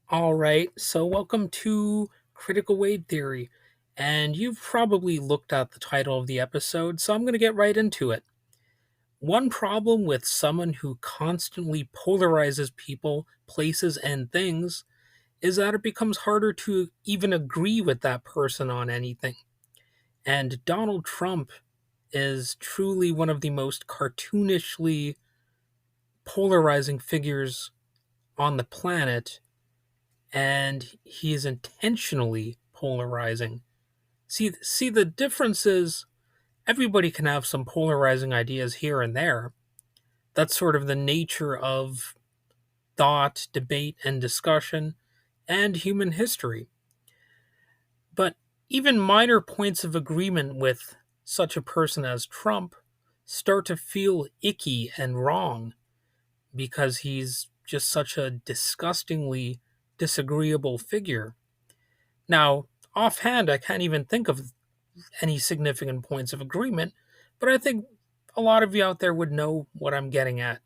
All right, so welcome to Critical Wave Theory. And you've probably looked at the title of the episode, so I'm going to get right into it. One problem with someone who constantly polarizes people, places, and things is that it becomes harder to even agree with that person on anything. And Donald Trump is truly one of the most cartoonishly polarizing figures on the planet, and he is intentionally polarizing. See, the difference is everybody can have some polarizing ideas here and there. That's sort of the nature of thought, debate, and discussion, and human history. But even minor points of agreement with such a person as Trump start to feel icky and wrong because he's just such a disgustingly disagreeable figure. Now, offhand, I can't even think of any significant points of agreement, but I think a lot of you out there would know what I'm getting at.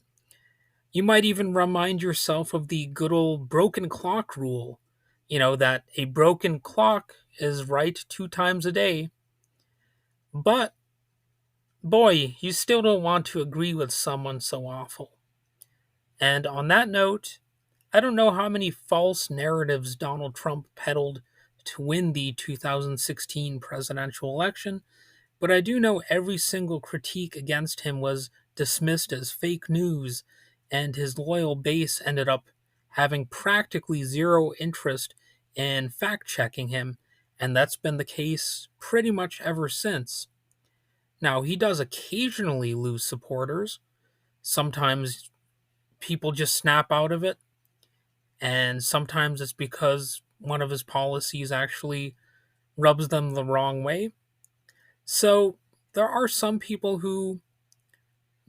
You might even remind yourself of the good old broken clock rule. You know, that a broken clock is right 2 times a day, but boy, you still don't want to agree with someone so awful. And on that note, I don't know how many false narratives Donald Trump peddled to win the 2016 presidential election, but I do know every single critique against him was dismissed as fake news, and his loyal base ended up having practically zero interest in fact checking him, and that's been the case pretty much ever since. Now, he does occasionally lose supporters. Sometimes people just snap out of it, and sometimes it's because one of his policies actually rubs them the wrong way. So, there are some people who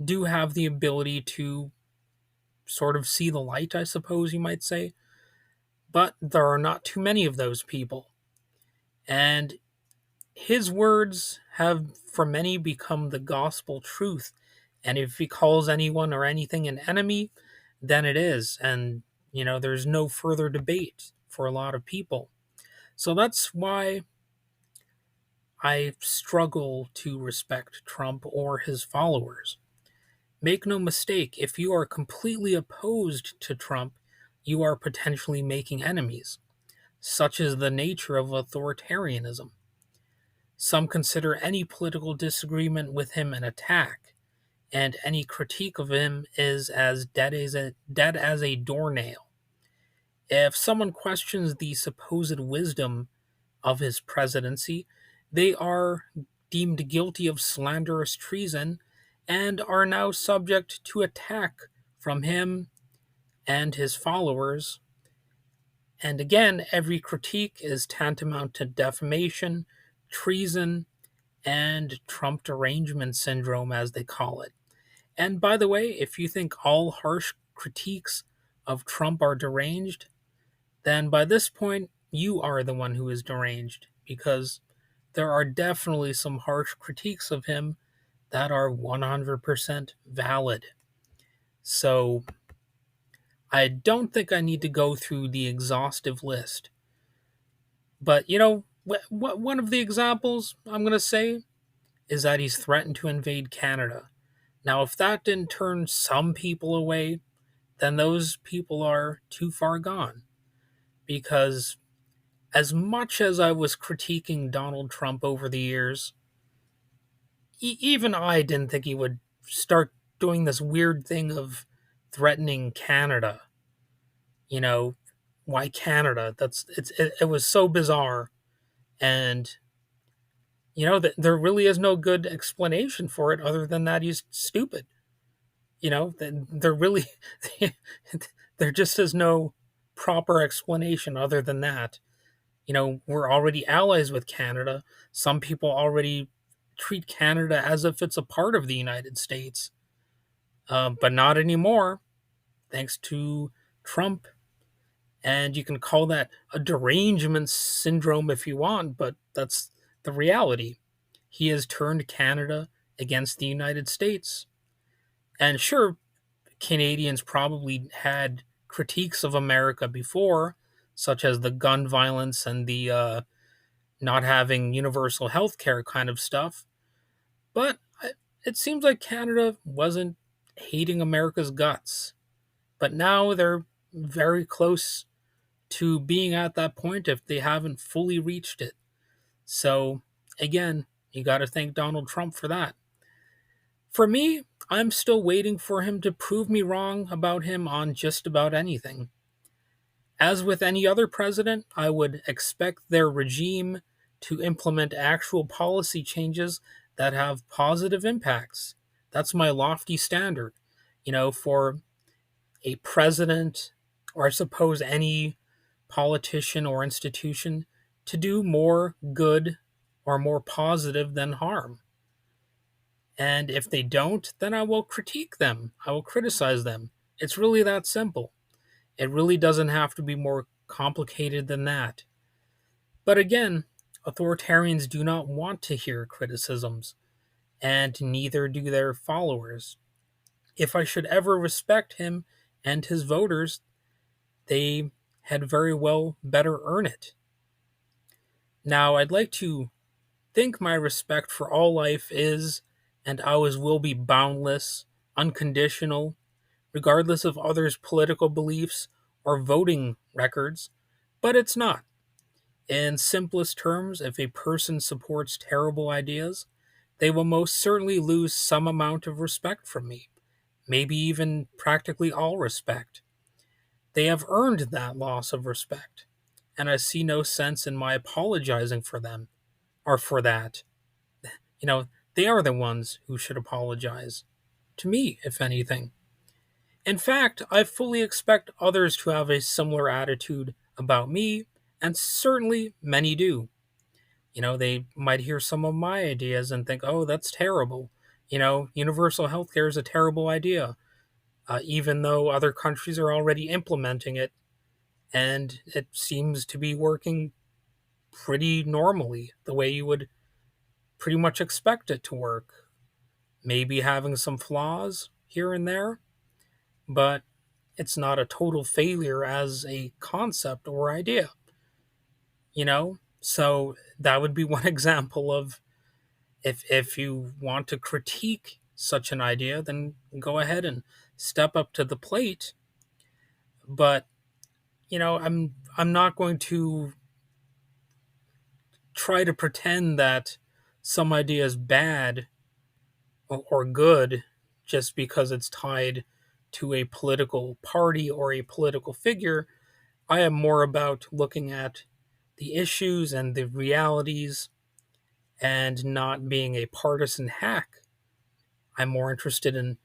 do have the ability to sort of see the light, I suppose you might say, but there are not too many of those people. And his words have, for many, become the gospel truth. And if he calls anyone or anything an enemy, then it is. And, there's no further debate for a lot of people. So that's why I struggle to respect Trump or his followers. Make no mistake, if you are completely opposed to Trump, you are potentially making enemies. Such is the nature of authoritarianism. Some consider any political disagreement with him an attack, and any critique of him is as dead as a doornail. If someone questions the supposed wisdom of his presidency, they are deemed guilty of slanderous treason and are now subject to attack from him and his followers. And again, every critique is tantamount to defamation, treason, and Trump derangement syndrome, as they call it. And by the way, if you think all harsh critiques of Trump are deranged, then by this point, you are the one who is deranged, because there are definitely some harsh critiques of him that are 100% valid. So I don't think I need to go through the exhaustive list. But, one of the examples I'm going to say is that he's threatened to invade Canada. Now, if that didn't turn some people away, then those people are too far gone. Because as much as I was critiquing Donald Trump over the years, even I didn't think he would start doing this weird thing of threatening Canada. You know, why Canada? It was so bizarre, and there really is no good explanation for it other than that he's stupid. There really there just is no proper explanation other than that. We're already allies with Canada. Some people already treat Canada as if it's a part of the United States, but not anymore, thanks to Trump. And you can call that a derangement syndrome if you want, but that's the reality. He has turned Canada against the United States. And sure, Canadians probably had critiques of America before, such as the gun violence and the not having universal health care kind of stuff. But it seems like Canada wasn't hating America's guts. But now they're very close to being at that point if they haven't fully reached it. So, again, you got to thank Donald Trump for that. For me, I'm still waiting for him to prove me wrong about him on just about anything. As with any other president, I would expect their regime to implement actual policy changes that have positive impacts. That's my lofty standard. For a president, or I suppose any politician or institution, to do more good or more positive than harm. And if they don't, then I will critique them. I will criticize them. It's really that simple. It really doesn't have to be more complicated than that. But again, authoritarians do not want to hear criticisms, and neither do their followers. If I should ever respect him and his voters, they had very well better earn it. Now, I'd like to think my respect for all life is and always will be boundless, unconditional, regardless of others' political beliefs or voting records, but it's not. In simplest terms, if a person supports terrible ideas, they will most certainly lose some amount of respect from me, maybe even practically all respect. They have earned that loss of respect, and I see no sense in my apologizing for them or for that. You know, they are the ones who should apologize. To me, if anything. In fact, I fully expect others to have a similar attitude about me, and certainly many do. They might hear some of my ideas and think, oh, that's terrible. Universal healthcare is a terrible idea, even though other countries are already implementing it, and it seems to be working pretty normally, the way you would pretty much expect it to work. Maybe having some flaws here and there, but it's not a total failure as a concept or idea, So that would be one example of if you want to critique such an idea, then go ahead and step up to the plate. But, I'm not going to try to pretend that some idea is bad or good just because it's tied to a political party or a political figure. I am more about looking at the issues and the realities and not being a partisan hack. I'm more interested in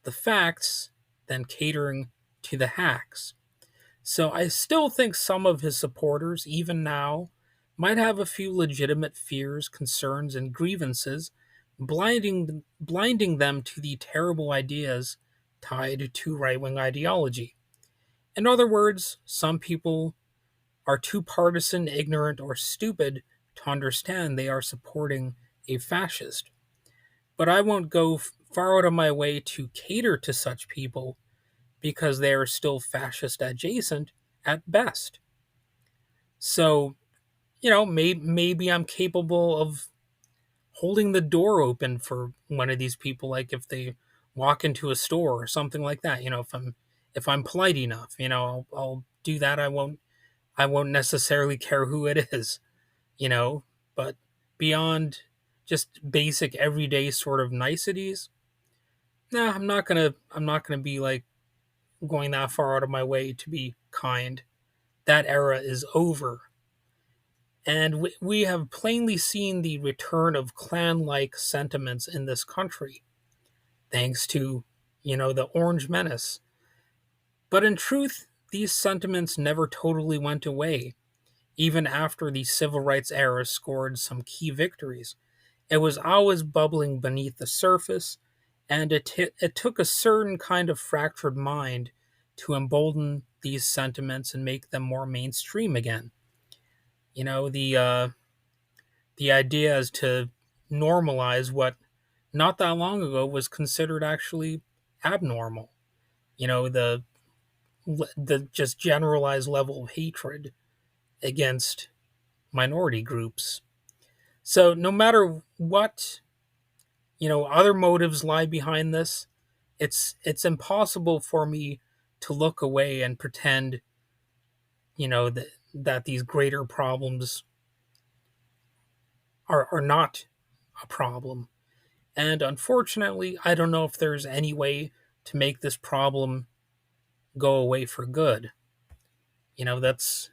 the facts than catering to the hacks. So I still think some of his supporters, even now, might have a few legitimate fears, concerns, and grievances, blinding them to the terrible ideas tied to right wing ideology. In other words, some people are too partisan, ignorant, or stupid to understand they are supporting a fascist. But I won't go far out of my way to cater to such people because they are still fascist adjacent at best. So, maybe I'm capable of holding the door open for one of these people, like if they walk into a store or something like that. If I'm polite enough, I'll do that. I won't necessarily care who it is, you know, but beyond just basic everyday sort of niceties, nah, I'm not gonna be like going that far out of my way to be kind. That era is over. And we have plainly seen the return of clan like sentiments in this country, thanks to, the Orange Menace. But in truth, these sentiments never totally went away, even after the civil rights era scored some key victories. It was always bubbling beneath the surface, and it took a certain kind of fractured mind to embolden these sentiments and make them more mainstream again. The idea is to normalize what not that long ago was considered actually abnormal. The the just generalized level of hatred against minority groups. So no matter what, other motives lie behind this, it's impossible for me to look away and pretend, that these greater problems are not a problem. And unfortunately, I don't know if there's any way to make this problem go away for good. That's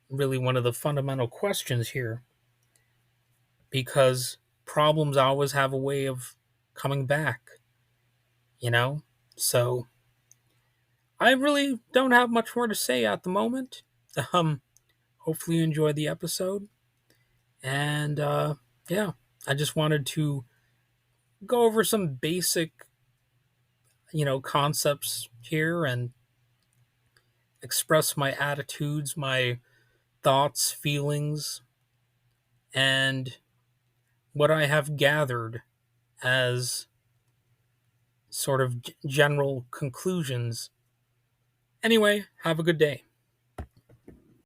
really one of the fundamental questions here, because problems always have a way of coming back, you know? So I really don't have much more to say at the moment. Um, Hopefully you enjoyed the episode. And yeah, I just wanted to go over some basic, concepts here and express my attitudes, my thoughts, feelings, and what I have gathered as sort of general conclusions. Anyway, have a good day.